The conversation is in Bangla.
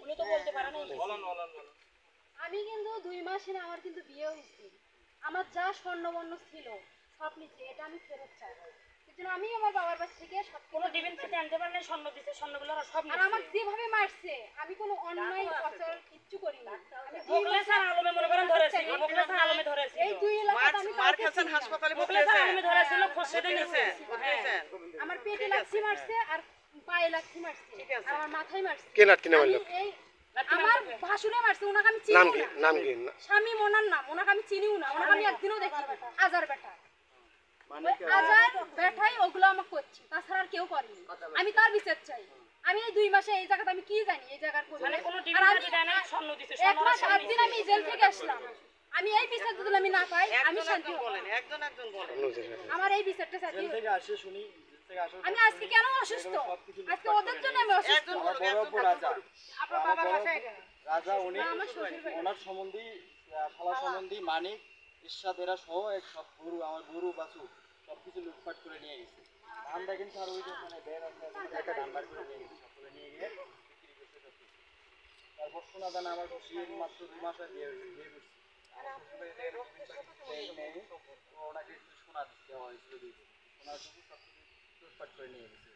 উনি তো বলতে পারে না। আমি কিন্তু 2 মাসে না আমার কিন্তু বিয়ে হয়েছে, আমার যা স্বর্ণবর্ণ ছিল সব নিচে, এটা আমি ফেরত চাই। সেজন্য আমি আমার বাবার কাছ থেকে সব কোনো ডিবেন থেকে আনতে পারে না, স্বর্ণ দিতে, স্বর্ণগুলো সব আর আমাকে যেভাবে মারছে আমি কোনো অন্যায় অচল কিচ্ছু করিনি। আমি মোখলেছার আলমে মনে করেন ধরেছি, মোখলেছার আলমে ধরেছি, এই 2 এলাকা আমি মার খেয়েছেন হাসপাতালে মোখলেছার আলমে ধরেছিল, খোরশেদে নিছে। আমার পেটে লাথি মারছে আর পায়ে লাথি মারছে আর আমার মাথায় মারছে। কে লাথি না মারলো? এই আমার ভাসুরে মারছে, ওনাকে আমি চিনি নাম কি? না। নাম কি? স্বামী মোনার নাম, ওনাকে আমি চিনিও না, ওনাকে আমি একদিনও দেখিনি। আজার বেটা, আজার বেটাই ওগুলো আমাকে করছে, তাছাড়া আর কেউ করেনি। আমি তার বিচার চাই। আমি এই 2 মাসে এই জায়গাতে আমি কি জানি এই জায়গার মানে কোনো আর ডিবেন আমি থেকে দেয় না, স্বর্ণ দিতে, 1 মাস 8 দিন আমি জেল থেকে আসলাম। আমি এই বিচার যদি আমি না পাই আমি শান্তি হব না। একজন বলেন। আমার এই বিচারটা চাই। জেল থেকে আসে শুনি, জেল থেকে আসার আমি আজকে কেন অসুস্থ? আজকে ওদের জন্য আমি অসুস্থ। আমার বড় আপু রাজা, আপনার বাবার বাসায় গেল। রাজা উনি আমার শ্বশুর বাড়ি। ওনার সম্বন্ধী শালা সম্বন্ধী মানিক ইরশাদ এরা সহ এক সব গরু, আমার গরু বাছু সবকিছু লুটপাট করে নিয়ে গেছে। ধান দেখেন স্যার, ওই যে ওখানে বের আছে, একটা ধান বার করে নিয়ে গেছে, সব করে নিয়ে গিয়ে বিক্রি করছে সব কিছু। তারপর সোনা দানা আমার বিয়ে মাত্র 2 মাস আগে বিয়ে করছি। আমার শ্বশুরবাড়িতে ওনাকে কিছু সোনা দেওয়া হয়েছিল, সোনার সব কিছু লুটপাট করে নিয়ে গেছে।